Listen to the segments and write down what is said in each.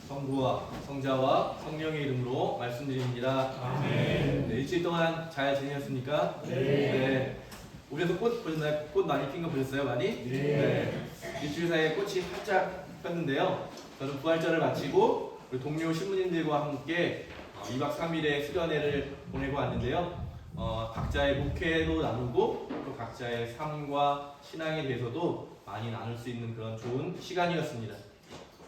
성부와 성자와 성령의 이름으로 말씀드립니다. 아멘. 네, 일주일 동안 잘 지내셨습니까? 네. 우리에서 꽃 보셨나요? 꽃 많이 핀 거 보셨어요? 많이? 네. 일주일 사이에 꽃이 활짝 폈는데요. 저는 부활절을 마치고 우리 동료 신부님들과 함께 2박 3일의 수련회를 보내고 왔는데요. 각자의 목회도 나누고 또 각자의 삶과 신앙에 대해서도 많이 나눌 수 있는 그런 좋은 시간이었습니다.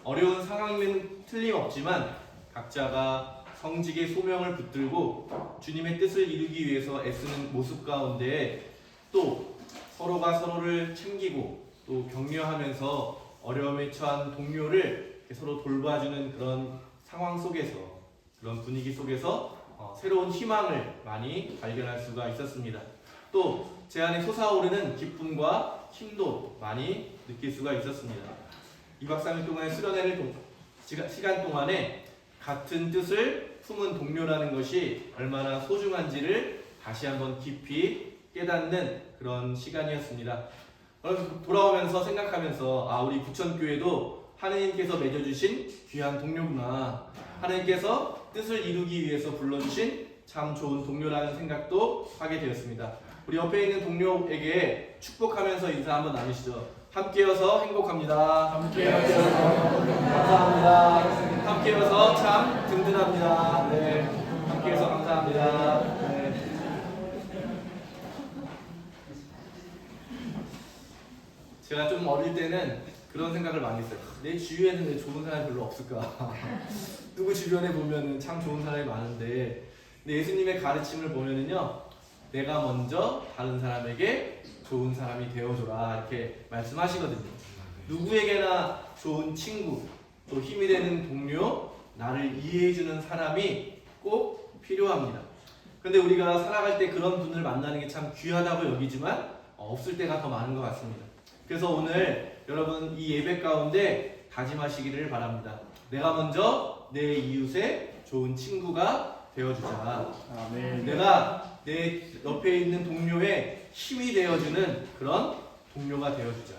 어려운 상황이면 틀림없지만 각자가 성직의 소명을 붙들고 주님의 뜻을 이루기 위해서 애쓰는 모습 가운데 또 서로가 서로를 챙기고 또 격려하면서 어려움에 처한 동료를 서로 돌봐주는 그런 상황 속에서, 그런 분위기 속에서 새로운 희망을 많이 발견할 수가 있었습니다. 또 제 안에 솟아오르는 기쁨과 힘도 많이 느낄 수가 있었습니다. 2박 3일 동안의 수련회를 시간 동안에 같은 뜻을 품은 동료라는 것이 얼마나 소중한지를 다시 한번 깊이 깨닫는 그런 시간이었습니다. 돌아오면서 생각하면서 우리 부천교회도 하느님께서 맺어주신 귀한 동료구나, 하느님께서 뜻을 이루기 위해서 불러주신 참 좋은 동료라는 생각도 하게 되었습니다. 우리 옆에 있는 동료에게 축복하면서 인사 한번 나누시죠. 함께여서 행복합니다. 함께여서 감사합니다. 함께여서 참 든든합니다. 네, 함께해서 감사합니다. 네. 제가 좀 어릴 때는 그런 생각을 많이 했어요. 내 주위에는 왜 좋은 사람이 별로 없을까? 누구 주변에 보면은 참 좋은 사람이 많은데, 근데 예수님의 가르침을 보면은요, 내가 먼저 다른 사람에게 좋은 사람이 되어줘라 이렇게 말씀하시거든요. 누구에게나 좋은 친구, 또 힘이 되는 동료, 나를 이해해주는 사람이 꼭 필요합니다. 근데 우리가 살아갈 때 그런 분을 만나는 게 참 귀하다고 여기지만 없을 때가 더 많은 것 같습니다. 그래서 오늘 여러분 이 예배 가운데 다짐하시기를 바랍니다. 내가 먼저 내 이웃의 좋은 친구가 되어주자. 아멘. 내가 내 옆에 있는 동료의 힘이 되어주는 그런 동료가 되어주자.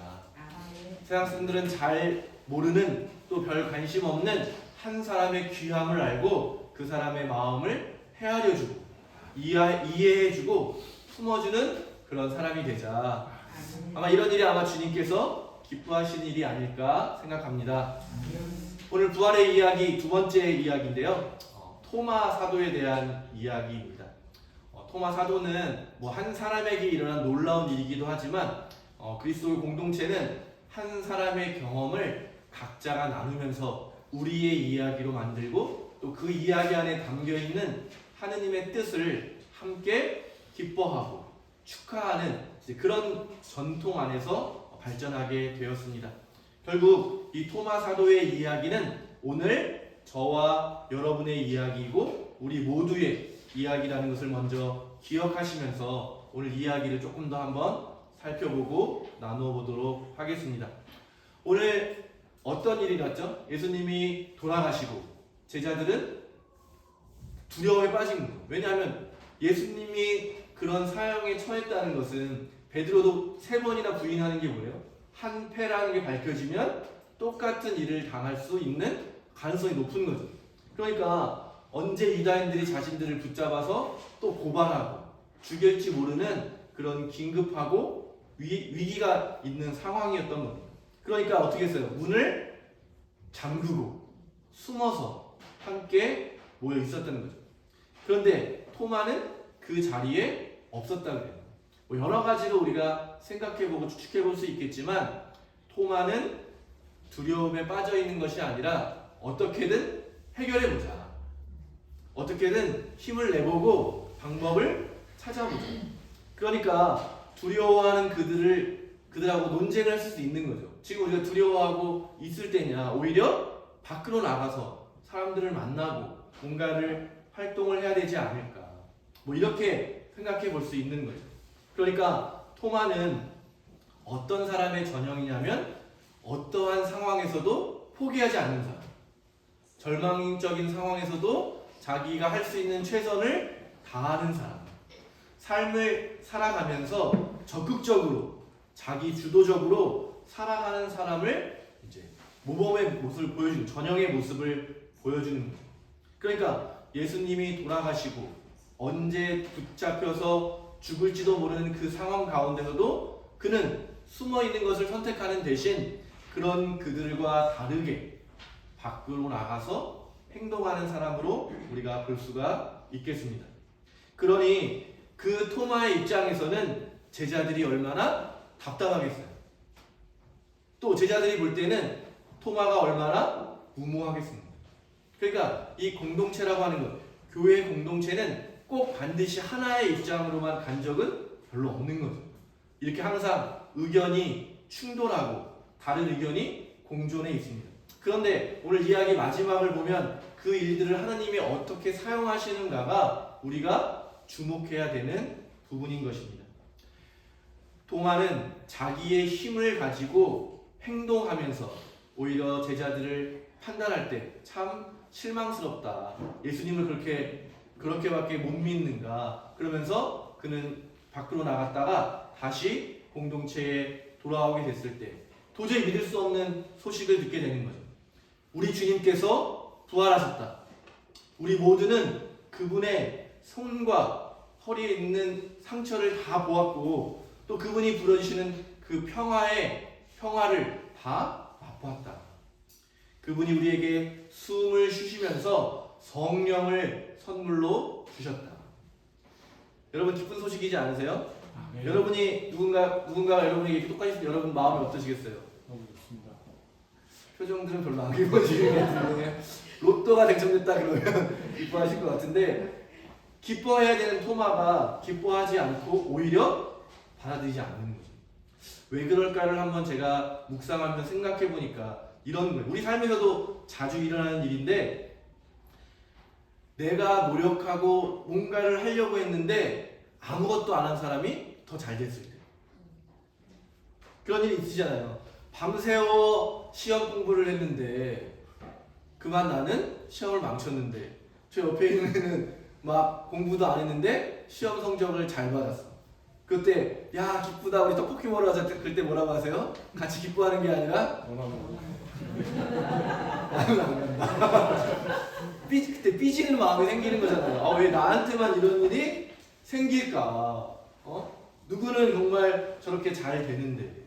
세상 사람들은 잘 모르는, 또 별 관심 없는 한 사람의 귀함을 알고 그 사람의 마음을 헤아려주고 이해해주고 품어주는 그런 사람이 되자. 아마 이런 일이 아마 주님께서 기뻐하시는 일이 아닐까 생각합니다. 오늘 부활의 이야기 두 번째 이야기인데요. 토마 사도에 대한 이야기입니다. 토마 사도는 한 사람에게 일어난 놀라운 일이기도 하지만 그리스도의 공동체는 한 사람의 경험을 각자가 나누면서 우리의 이야기로 만들고 또 그 이야기 안에 담겨있는 하느님의 뜻을 함께 기뻐하고 축하하는 그런 전통 안에서 발전하게 되었습니다. 결국 이 토마 사도의 이야기는 오늘 저와 여러분의 이야기이고 우리 모두의 이야기라는 것을 먼저 기억하시면서 오늘 이야기를 조금 더 한번 살펴보고 나누어 보도록 하겠습니다. 오늘 어떤 일이 났죠? 예수님이 돌아가시고 제자들은 두려움에 빠진 거예요. 왜냐하면 예수님이 그런 사형에 처했다는 것은 베드로도 3번이나 부인하는 게 뭐예요? 한 패라는 게 밝혀지면 똑같은 일을 당할 수 있는 가능성이 높은 거죠. 그러니까 언제 유다인들이 자신들을 붙잡아서 또 고발하고 죽일지 모르는 그런 긴급하고 위기가 있는 상황이었던 겁니다. 그러니까 어떻게 했어요? 문을 잠그고 숨어서 함께 모여 있었다는 거죠. 그런데 토마는 그 자리에 없었다고 해요. 여러 가지로 우리가 생각해보고 추측해볼 수 있겠지만 토마는 두려움에 빠져 있는 것이 아니라 어떻게든 해결해보자, 어떻게든 힘을 내보고 방법을 찾아보자. 그러니까 두려워하는 그들하고 논쟁을 할 수 있는 거죠. 지금 우리가 두려워하고 있을 때냐, 오히려 밖으로 나가서 사람들을 만나고 뭔가를 활동을 해야 되지 않을까, 이렇게 생각해 볼 수 있는 거죠. 그러니까 토마는 어떤 사람의 전형이냐면 어떠한 상황에서도 포기하지 않는 사람, 절망적인 상황에서도 자기가 할 수 있는 최선을 다하는 사람, 삶을 살아가면서 적극적으로 자기 주도적으로 살아가는 사람을 이제 모범의 모습을 보여주는, 전형의 모습을 보여주는 거예요. 그러니까 예수님이 돌아가시고 언제 붙잡혀서 죽을지도 모르는 그 상황 가운데서도 그는 숨어 있는 것을 선택하는 대신 그런 그들과 다르게 밖으로 나가서 행동하는 사람으로 우리가 볼 수가 있겠습니다. 그러니 그 토마의 입장에서는 제자들이 얼마나 답답하겠어요. 또 제자들이 볼 때는 토마가 얼마나 무모하겠습니까? 그러니까 이 공동체라고 하는 것, 교회 공동체는 꼭 반드시 하나의 입장으로만 간 적은 별로 없는 거죠. 이렇게 항상 의견이 충돌하고 다른 의견이 공존해 있습니다. 그런데 오늘 이야기 마지막을 보면 그 일들을 하나님이 어떻게 사용하시는가가 우리가 주목해야 되는 부분인 것입니다. 토마는 자기의 힘을 가지고 행동하면서 오히려 제자들을 판단할 때 참 실망스럽다. 예수님을 그렇게밖에 못 믿는가. 그러면서 그는 밖으로 나갔다가 다시 공동체에 돌아오게 됐을 때 도저히 믿을 수 없는 소식을 듣게 되는 거죠. 우리 주님께서 부활하셨다. 우리 모두는 그분의 손과 허리에 있는 상처를 다 보았고 또 그분이 불어주시는 그 평화를 다 맛보았다. 그분이 우리에게 숨을 쉬시면서 성령을 선물로 주셨다. 여러분 기쁜 소식이지 않으세요? 네. 여러분이 누군가 여러분에게 똑같이 여러분 마음이 어떠시겠어요? 너무 좋습니다. 표정들은 별로 안 기뻐지는 것 같은데 로또가 당첨됐다 그러면 기뻐하실 것 같은데 기뻐해야 되는 토마가 기뻐하지 않고 오히려 받아들이지 않는 거죠. 왜 그럴까를 한번 제가 묵상하면서 생각해 보니까 이런 거예요. 우리 삶에서도 자주 일어나는 일인데 내가 노력하고 뭔가를 하려고 했는데 아무것도 안 한 사람이 더 잘 됐을 때 그런 일이 있으잖아요. 밤새워 시험 공부를 했는데 그만 나는 시험을 망쳤는데 저 옆에 있는 애는 막 공부도 안 했는데 시험 성적을 잘 받았어. 그때 야 기쁘다 우리 떡볶이 먹으러 가자. 그때 뭐라고 하세요? 같이 기뻐하는 게 아니라 그때 삐지는 마음이 생기는 거잖아요. 왜 나한테만 이런 일이 생길까? 누구는 정말 저렇게 잘 되는데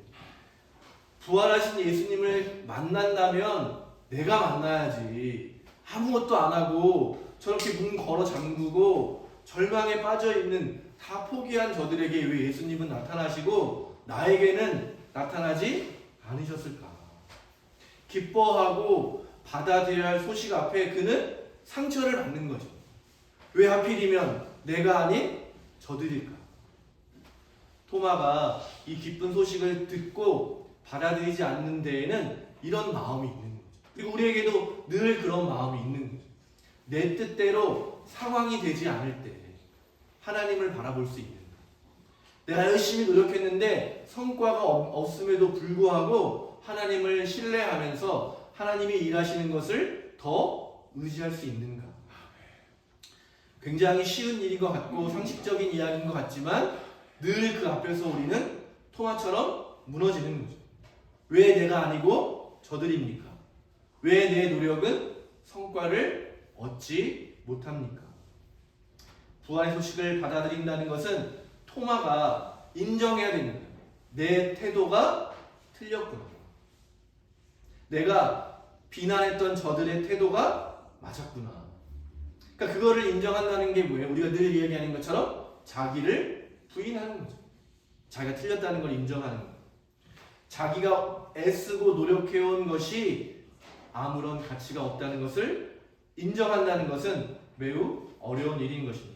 부활하신 예수님을 만난다면 내가 만나야지. 아무것도 안 하고 저렇게 문 걸어 잠그고 절망에 빠져 있는 다 포기한 저들에게 왜 예수님은 나타나시고 나에게는 나타나지 않으셨을까? 기뻐하고 받아들여야 할 소식 앞에 그는 상처를 받는 거죠. 왜 하필이면 내가 아닌 저들일까? 토마가 이 기쁜 소식을 듣고 받아들이지 않는 데에는 이런 마음이 있는 거죠. 그리고 우리에게도 늘 그런 마음이 있는 거죠. 내 뜻대로 상황이 되지 않을 때 하나님을 바라볼 수 있는가? 내가 열심히 노력했는데 성과가 없음에도 불구하고 하나님을 신뢰하면서 하나님이 일하시는 것을 더 의지할 수 있는가? 굉장히 쉬운 일인 것 같고 상식적인 이야기인 것 같지만 늘 그 앞에서 우리는 토마처럼 무너지는 거죠. 왜 내가 아니고 저들입니까? 왜 내 노력은 성과를 얻지 못합니까? 부활의 소식을 받아들인다는 것은 토마가 인정해야 됩니다. 내 태도가 틀렸구나. 내가 비난했던 저들의 태도가 맞았구나. 그러니까 그거를 인정한다는 게 뭐예요? 우리가 늘 이야기하는 것처럼 자기를 부인하는 거죠. 자기가 틀렸다는 걸 인정하는 거예요. 자기가 애쓰고 노력해온 것이 아무런 가치가 없다는 것을 인정한다는 것은 매우 어려운 일인 것입니다.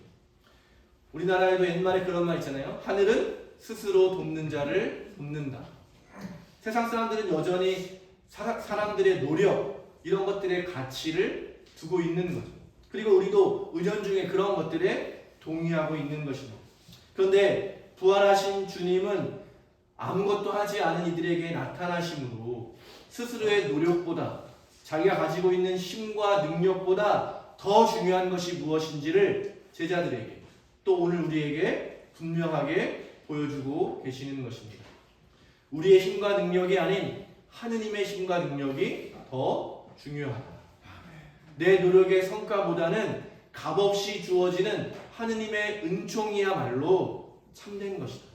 우리나라에도 옛말에 그런 말 있잖아요. 하늘은 스스로 돕는 자를 돕는다. 세상 사람들은 여전히 사람들의 노력 이런 것들의 가치를 두고 있는 거죠. 그리고 우리도 은연중에 그런 것들에 동의하고 있는 것입니다. 그런데 부활하신 주님은 아무것도 하지 않은 이들에게 나타나심으로 스스로의 노력보다 자기가 가지고 있는 힘과 능력보다 더 중요한 것이 무엇인지를 제자들에게 또 오늘 우리에게 분명하게 보여주고 계시는 것입니다. 우리의 힘과 능력이 아닌 하느님의 힘과 능력이 더 중요하다. 내 노력의 성과보다는 값없이 주어지는 하느님의 은총이야말로 참된 것이다.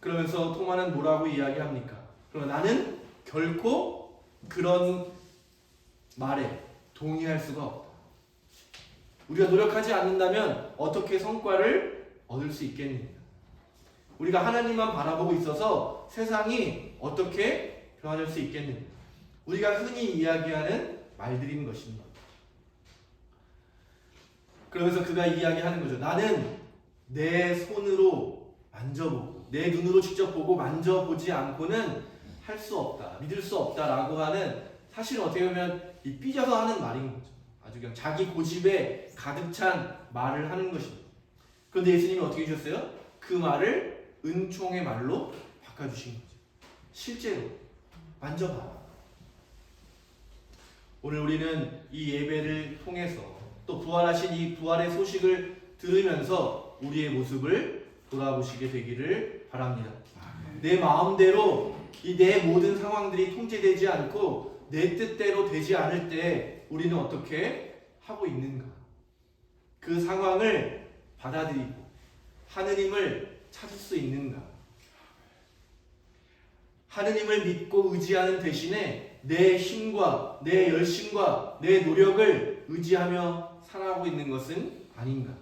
그러면서 토마는 뭐라고 이야기합니까? 그럼 나는 결코 그런 말에 동의할 수가 없다. 우리가 노력하지 않는다면 어떻게 성과를 얻을 수 있겠는가? 우리가 하나님만 바라보고 있어서 세상이 어떻게 변화될 수 있겠는가? 우리가 흔히 이야기하는 말들인 것입니다. 그러면서 그가 이야기하는 거죠. 나는 내 손으로 만져보고 내 눈으로 직접 보고 만져보지 않고는 할 수 없다, 믿을 수 없다라고 하는, 사실은 어떻게 보면 이 삐져서 하는 말인 거죠. 아주 그냥 자기 고집에 가득 찬 말을 하는 것입니다. 그런데 예수님이 어떻게 해주셨어요? 그 말을 은총의 말로 바꿔주신 거죠. 실제로 만져봐. 오늘 우리는 이 예배를 통해서 또 부활하신 이 부활의 소식을 들으면서 우리의 모습을 돌아보시게 되기를 바랍니다. 내 마음대로 이 내 모든 상황들이 통제되지 않고 내 뜻대로 되지 않을 때 우리는 어떻게 하고 있는가? 그 상황을 받아들이고 하느님을 찾을 수 있는가? 하느님을 믿고 의지하는 대신에 내 힘과 내 열심과 내 노력을 의지하며 살아가고 있는 것은 아닌가?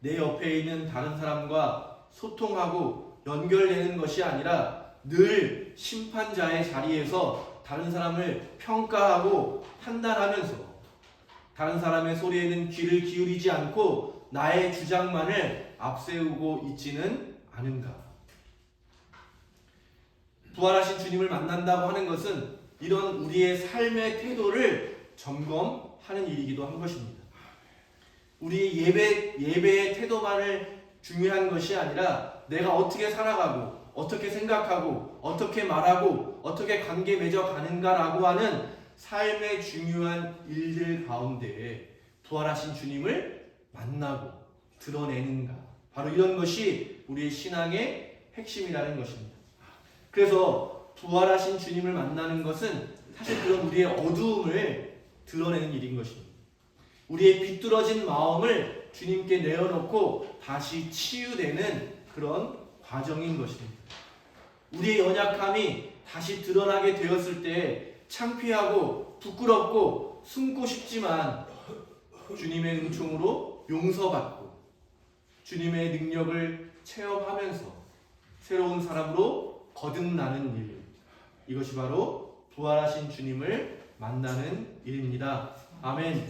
내 옆에 있는 다른 사람과 소통하고 연결되는 것이 아니라 늘 심판자의 자리에서 다른 사람을 평가하고 판단하면서 다른 사람의 소리에는 귀를 기울이지 않고 나의 주장만을 앞세우고 있지는 않은가? 부활하신 주님을 만난다고 하는 것은 이런 우리의 삶의 태도를 점검하는 일이기도 한 것입니다. 우리 예배의 태도만을 중요한 것이 아니라 내가 어떻게 살아가고 어떻게 생각하고 어떻게 말하고 어떻게 관계 맺어 가는가라고 하는 삶의 중요한 일들 가운데 부활하신 주님을 만나고 드러내는가, 바로 이런 것이 우리의 신앙의 핵심이라는 것입니다. 그래서 부활하신 주님을 만나는 것은 사실 그런 우리의 어두움을 드러내는 일인 것입니다. 우리의 비뚤어진 마음을 주님께 내어놓고 다시 치유되는 그런 과정인 것입니다. 우리의 연약함이 다시 드러나게 되었을 때 창피하고 부끄럽고 숨고 싶지만 주님의 은총으로 용서받고 주님의 능력을 체험하면서 새로운 사람으로 거듭나는 일, 이것이 바로 부활하신 주님을 만나는 일입니다. 아멘.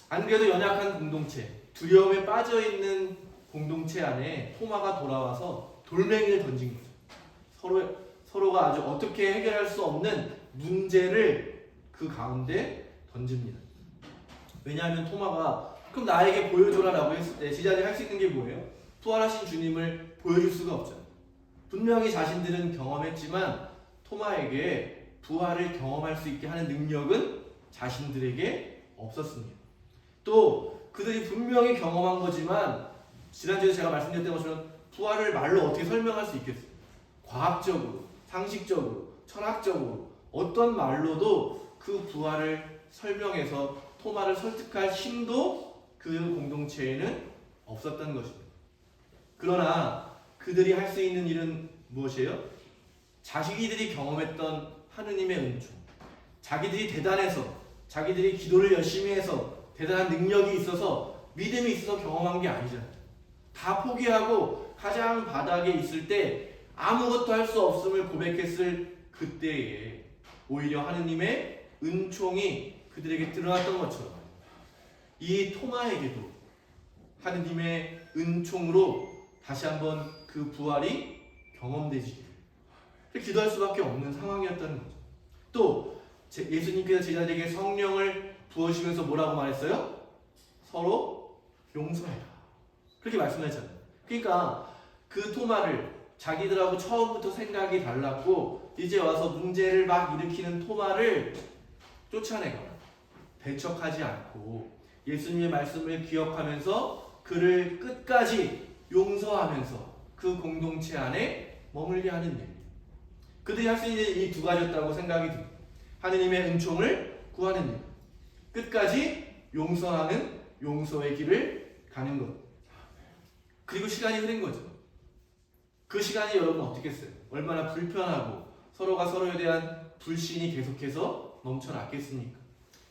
안 그래도 연약한 공동체, 두려움에 빠져있는 공동체 안에 토마가 돌아와서 돌멩이를 던진 거죠. 서로가 아주 어떻게 해결할 수 없는 문제를 그 가운데 던집니다. 왜냐하면 토마가 그럼 나에게 보여줘라라고 했을 때 제자들이 할 수 있는 게 뭐예요? 부활하신 주님을 보여줄 수가 없잖아요. 분명히 자신들은 경험했지만 토마에게 부활을 경험할 수 있게 하는 능력은 자신들에게 없었습니다. 또 그들이 분명히 경험한 거지만 지난주에 제가 말씀드렸던 것처럼 부활을 말로 어떻게 설명할 수 있겠어요? 과학적으로, 상식적으로, 철학적으로 어떤 말로도 그 부활을 설명해서 토마를 설득할 힘도 그 공동체에는 없었던 것입니다. 그러나 그들이 할 수 있는 일은 무엇이에요? 자기들이 경험했던 하느님의 은총, 자기들이 대단해서, 자기들이 기도를 열심히 해서 대단한 능력이 있어서 믿음이 있어서 경험한 게 아니잖아요. 다 포기하고 가장 바닥에 있을 때 아무것도 할 수 없음을 고백했을 그때에 오히려 하느님의 은총이 그들에게 드러났던 것처럼 이 토마에게도 하느님의 은총으로 다시 한번 그 부활이 경험되지 기도할 수밖에 없는 상황이었다는 거죠. 또 예수님께서 제자들에게 성령을 부어주시면서 뭐라고 말했어요? 서로 용서해라, 그렇게 말씀하셨잖아요. 그러니까 그 토마를, 자기들하고 처음부터 생각이 달랐고 이제 와서 문제를 막 일으키는 토마를 쫓아내거나 배척하지 않고 예수님의 말씀을 기억하면서 그를 끝까지 용서하면서 그 공동체 안에 머물게 하는 일. 그들이 할 수 있는 이 두 가지였다고 생각이 듭니다. 하느님의 은총을 구하는 일, 끝까지 용서하는 용서의 길을 가는 것. 그리고 시간이 흐른 거죠. 그 시간이 여러분 어떻겠어요? 얼마나 불편하고 서로가 서로에 대한 불신이 계속해서 넘쳐났겠습니까?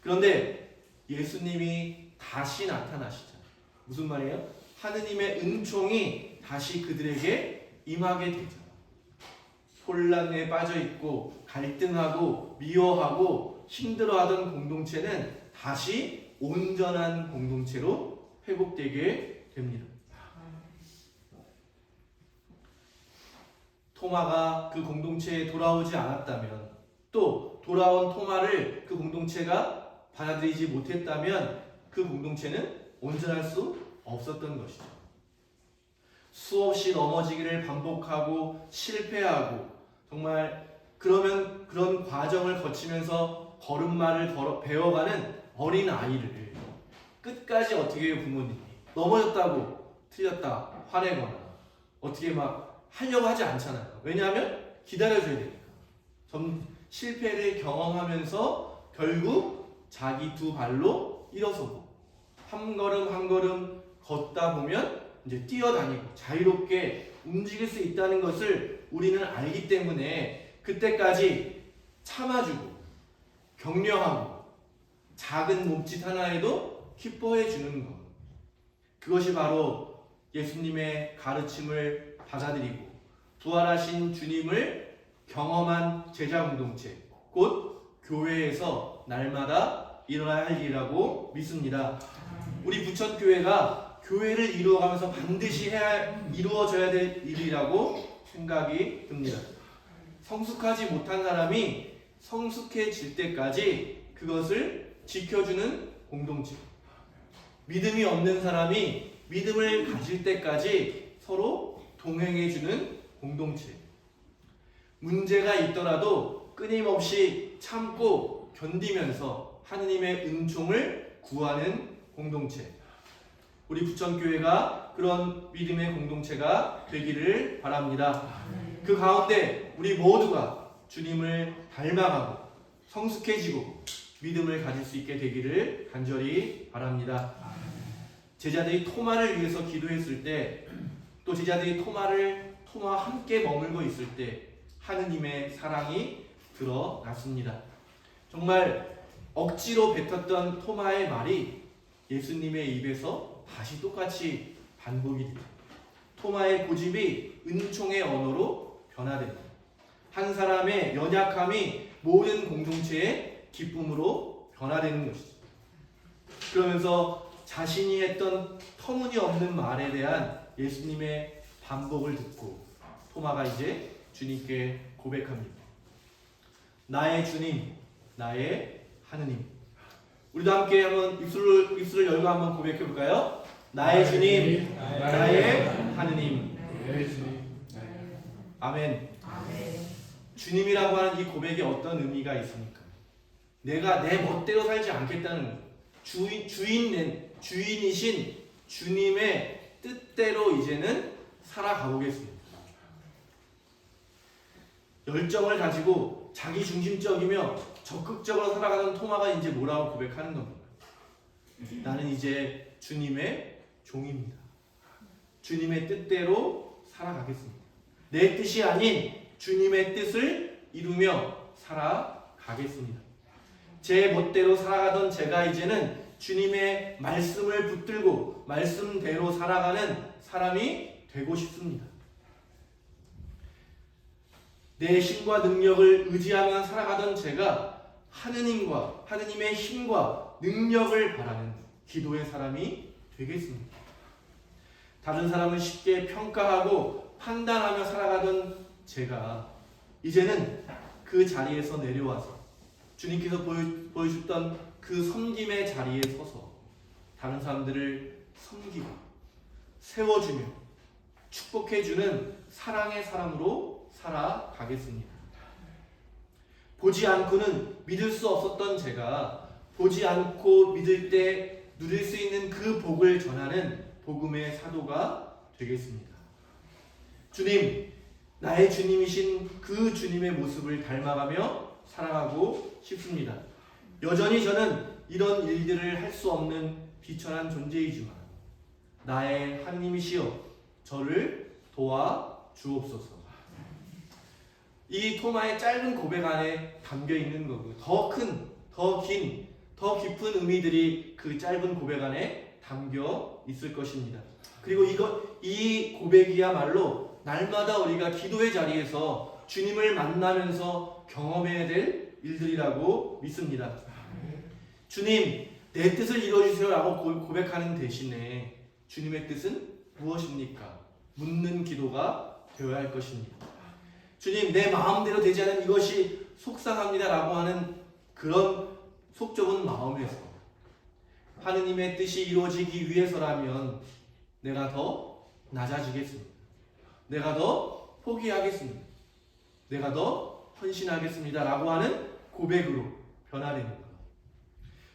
그런데 예수님이 다시 나타나시잖아요. 무슨 말이에요? 하느님의 은총이 다시 그들에게 임하게 되죠. 혼란에 빠져있고 갈등하고 미워하고 힘들어하던 공동체는 다시 온전한 공동체로 회복되게 됩니다. 토마가 그 공동체에 돌아오지 않았다면, 또 돌아온 토마를 그 공동체가 받아들이지 못했다면 그 공동체는 온전할 수 없었던 것이죠. 수없이 넘어지기를 반복하고 실패하고 정말 그런 과정을 거치면서 걸음마를 배워가는 어린 아이를 끝까지 어떻게 해요? 부모님이 넘어졌다고 틀렸다 화내거나 어떻게 막 하려고 하지 않잖아요. 왜냐하면 기다려줘야 되니까. 실패를 경험하면서 결국 자기 두 발로 일어서고 한 걸음 한 걸음 걷다 보면 이제 뛰어다니고 자유롭게 움직일 수 있다는 것을 우리는 알기 때문에 그때까지 참아주고 격려하고 작은 몸짓 하나에도 기뻐해 주는 것. 그것이 바로 예수님의 가르침을 받아들이고 부활하신 주님을 경험한 제자 공동체, 곧 교회에서 날마다 일어나야 할 일이라고 믿습니다. 우리 부천교회가 교회를 이루어가면서 반드시 이루어져야 될 일이라고 생각이 듭니다. 성숙하지 못한 사람이 성숙해질 때까지 그것을 지켜주는 공동체, 믿음이 없는 사람이 믿음을 가질 때까지 서로 동행해주는 공동체, 문제가 있더라도 끊임없이 참고 견디면서 하느님의 은총을 구하는 공동체, 우리 부천교회가 그런 믿음의 공동체가 되기를 바랍니다. 그 가운데 우리 모두가 주님을 닮아가고 성숙해지고 믿음을 가질 수 있게 되기를 간절히 바랍니다. 제자들이 토마를 위해서 기도했을 때, 또 제자들이 토마와 함께 머물고 있을 때 하느님의 사랑이 드러났습니다. 정말 억지로 뱉었던 토마의 말이 예수님의 입에서 다시 똑같이 반복이 됩니다. 토마의 고집이 은총의 언어로 변화됩니다. 한 사람의 연약함이 모든 공동체의 기쁨으로 변화되는 것이죠. 그러면서 자신이 했던 터무니없는 말에 대한 예수님의 반복을 듣고 토마가 이제 주님께 고백합니다. 나의 주님, 나의 하느님. 우리도 함께 한번 입술을 열고 한번 고백해 볼까요? 나의 주님, 나의 하느님. 아멘. 주님이라고 하는 이 고백에 어떤 의미가 있습니까? 내가 내 멋대로 살지 않겠다는 거예요. 주인이신 주님의 뜻대로 이제는 살아가 보겠습니다. 열정을 가지고 자기 중심적이며 적극적으로 살아가는 토마가 이제 뭐라고 고백하는 겁니다. 나는 이제 주님의 종입니다. 주님의 뜻대로 살아가겠습니다. 내 뜻이 아닌 주님의 뜻을 이루며 살아가겠습니다. 제 멋대로 살아가던 제가 이제는 주님의 말씀을 붙들고 말씀대로 살아가는 사람이 되고 싶습니다. 내 힘과 능력을 의지하며 살아가던 제가 하느님의 힘과 능력을 바라는 기도의 사람이 되겠습니다. 다른 사람을 쉽게 평가하고 판단하며 살아가던 제가 이제는 그 자리에서 내려와서 주님께서 보여주셨던 그 섬김의 자리에 서서 다른 사람들을 섬기고 세워주며 축복해주는 사랑의 사람으로 살아가겠습니다. 보지 않고는 믿을 수 없었던 제가 보지 않고 믿을 때 누릴 수 있는 그 복을 전하는 복음의 사도가 되겠습니다. 주님, 나의 주님이신 그 주님의 모습을 닮아가며 살아가고 싶습니다. 여전히 저는 이런 일들을 할 수 없는 비천한 존재이지만 나의 하느님이시여 저를 도와 주옵소서. 이 토마의 짧은 고백 안에 담겨 있는 거고 더 큰, 더 긴, 더 깊은 의미들이 그 짧은 고백 안에 담겨 있을 것입니다. 그리고 이 고백이야말로 날마다 우리가 기도의 자리에서 주님을 만나면서 경험해야 될 일들이라고 믿습니다. 주님, 내 뜻을 이루어주세요 라고 고백하는 대신에 주님의 뜻은 무엇입니까? 묻는 기도가 되어야 할 것입니다. 주님, 내 마음대로 되지 않은 이것이 속상합니다 라고 하는 그런 속 좁은 마음에서 하느님의 뜻이 이루어지기 위해서라면 내가 더 낮아지겠습니다. 내가 더 포기하겠습니다. 내가 더 헌신하겠습니다 라고 하는 고백으로 변화되는 것.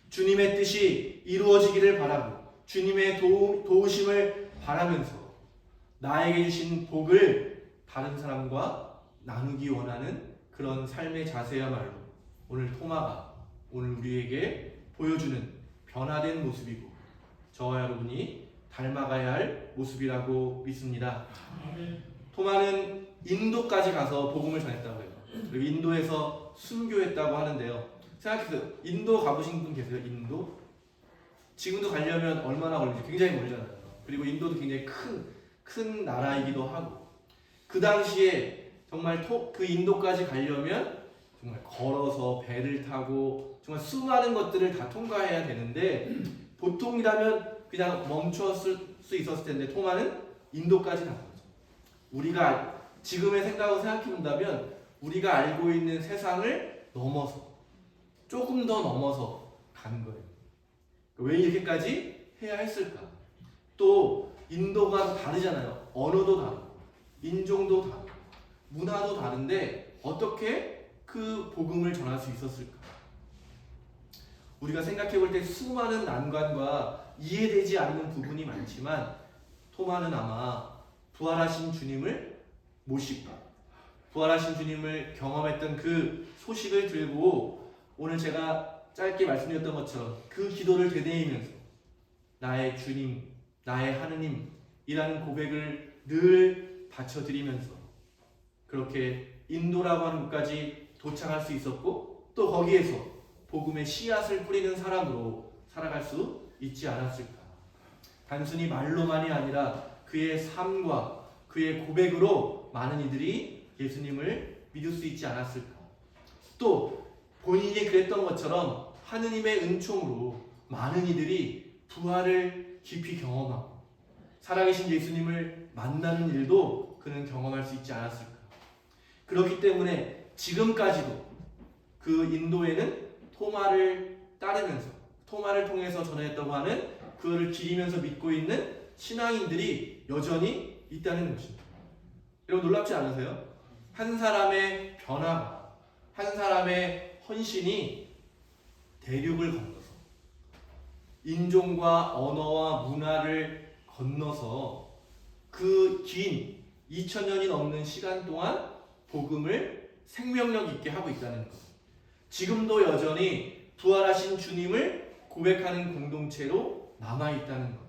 주님의 뜻이 이루어지기를 바라고 주님의 도우심을 바라면서 나에게 주신 복을 다른 사람과 나누기 원하는 그런 삶의 자세야말로 오늘 토마가 오늘 우리에게 보여주는 변화된 모습이고 저와 여러분이 닮아가야 할 모습이라고 믿습니다. 토마는 인도까지 가서 복음을 전했다고 해요. 그리고 인도에서 순교했다고 하는데요. 생각해서 인도 가보신 분 계세요? 인도? 지금도 가려면 얼마나 걸리지? 굉장히 멀잖아요. 그리고 인도도 굉장히 큰 나라이기도 하고 그 당시에 정말 그 인도까지 가려면 정말 걸어서 배를 타고 정말 수많은 것들을 다 통과해야 되는데 보통이라면 그냥 멈췄을 수 있었을 텐데 토마는 인도까지 간 거죠. 우리가 지금의 생각으로 생각해 본다면 우리가 알고 있는 세상을 넘어서 조금 더 넘어서 간 거예요. 왜 이렇게까지 해야 했을까? 또 인도가 다르잖아요. 언어도 다르고 인종도 다르고 문화도 다른데 어떻게 그 복음을 전할 수 있었을까? 우리가 생각해 볼 때 수많은 난관과 이해되지 않는 부분이 많지만 토마는 아마 부활하신 주님을 모시고 부활하신 주님을 경험했던 그 소식을 들고 오늘 제가 짧게 말씀드렸던 것처럼 그 기도를 되뇌이면서 나의 주님, 나의 하느님이라는 고백을 늘 바쳐드리면서 그렇게 인도라고 하는 곳까지 도착할 수 있었고 또 거기에서 복음의 씨앗을 뿌리는 사람으로 살아갈 수 있지 않았을까. 단순히 말로만이 아니라 그의 삶과 그의 고백으로 많은 이들이 예수님을 믿을 수 있지 않았을까. 또 본인이 그랬던 것처럼 하느님의 은총으로 많은 이들이 부활을 깊이 경험하고 살아계신 예수님을 만나는 일도 그는 경험할 수 있지 않았을까. 그렇기 때문에 지금까지도 그 인도에는 토마를 따르면서 토마를 통해서 전했다고 하는 그를 기리면서 믿고 있는 신앙인들이 여전히 있다는 것입니다. 여러분 놀랍지 않으세요? 한 사람의 변화가 한 사람의 헌신이 대륙을 건너서 인종과 언어와 문화를 건너서 그 긴 2000년이 넘는 시간 동안 복음을 생명력 있게 하고 있다는 것. 지금도 여전히 부활하신 주님을 고백하는 공동체로 남아있다는 것.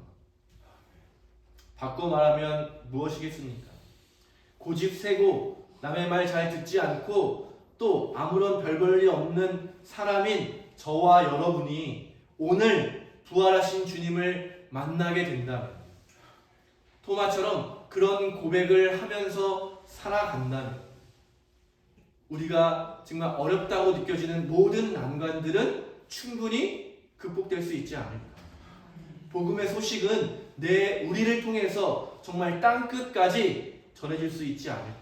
바꿔 말하면 무엇이겠습니까? 고집 세고 남의 말 잘 듣지 않고 또 아무런 별 볼 일 없는 사람인 저와 여러분이 오늘 부활하신 주님을 만나게 된다면 토마처럼 그런 고백을 하면서 살아간다면 우리가 정말 어렵다고 느껴지는 모든 난관들은 충분히 극복될 수 있지 않을까. 복음의 소식은 우리를 통해서 정말 땅끝까지 전해질 수 있지 않을까.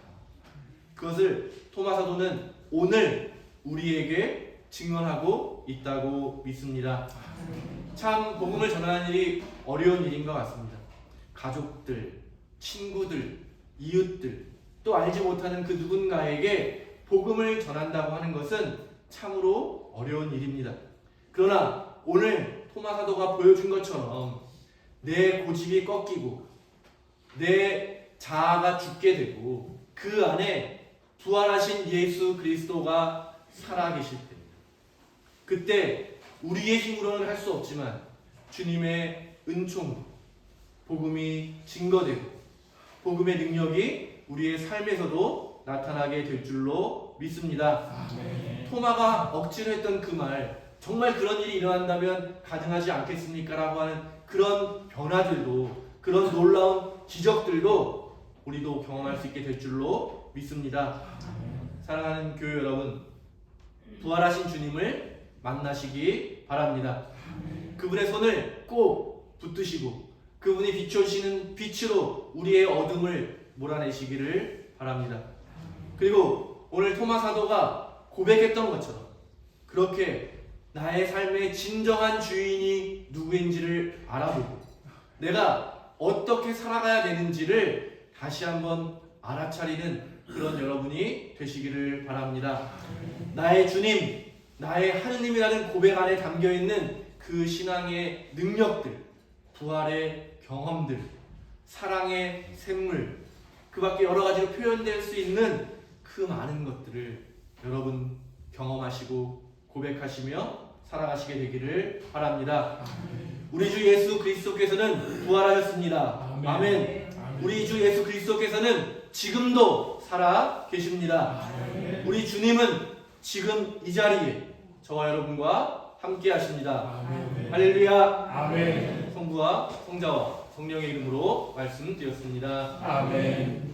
그것을 토마 사도는 오늘 우리에게 증언하고 있다고 믿습니다. 참 복음을 전하는 일이 어려운 일인 것 같습니다. 가족들, 친구들, 이웃들, 또 알지 못하는 그 누군가에게 복음을 전한다고 하는 것은 참으로 어려운 일입니다. 그러나 오늘 토마 사도가 보여준 것처럼 내 고집이 꺾이고 내 자아가 죽게 되고 그 안에 부활하신 예수 그리스도가 살아계실 때입니다. 그때 우리의 힘으로는 할 수 없지만 주님의 은총으로 복음이 증거되고 복음의 능력이 우리의 삶에서도 나타나게 될 줄로 믿습니다. 토마가 억지로 했던 그 말, 정말 그런 일이 일어난다면 가능하지 않겠습니까? 라고 하는 그런 변화들도, 그런 놀라운 기적들도 우리도 경험할 수 있게 될 줄로 믿습니다. 사랑하는 교회 여러분, 부활하신 주님을 만나시기 바랍니다. 그분의 손을 꼭 붙드시고 그분이 비춰주시는 빛으로 우리의 어둠을 몰아내시기를 바랍니다. 그리고 오늘 토마 사도가 고백했던 것처럼 그렇게 나의 삶의 진정한 주인이 누구인지를 알아보고 내가 어떻게 살아가야 되는지를 다시 한번 알아차리는 그런 여러분이 되시기를 바랍니다. 나의 주님, 나의 하느님이라는 고백 안에 담겨있는 그 신앙의 능력들, 부활의 경험들, 사랑의 샘물, 그 밖에 여러 가지로 표현될 수 있는 그 많은 것들을 여러분 경험하시고 고백하시며 살아가시게 되기를 바랍니다. 우리 주 예수 그리스도께서는 부활하셨습니다. 아멘. 우리 주 예수 그리스도께서는 지금도 살아 계십니다. 우리 주님은 지금 이 자리에 저와 여러분과 함께 하십니다. 할렐루야. 아멘. 성부와 성자와 성령의 이름으로 말씀드렸습니다. 아멘.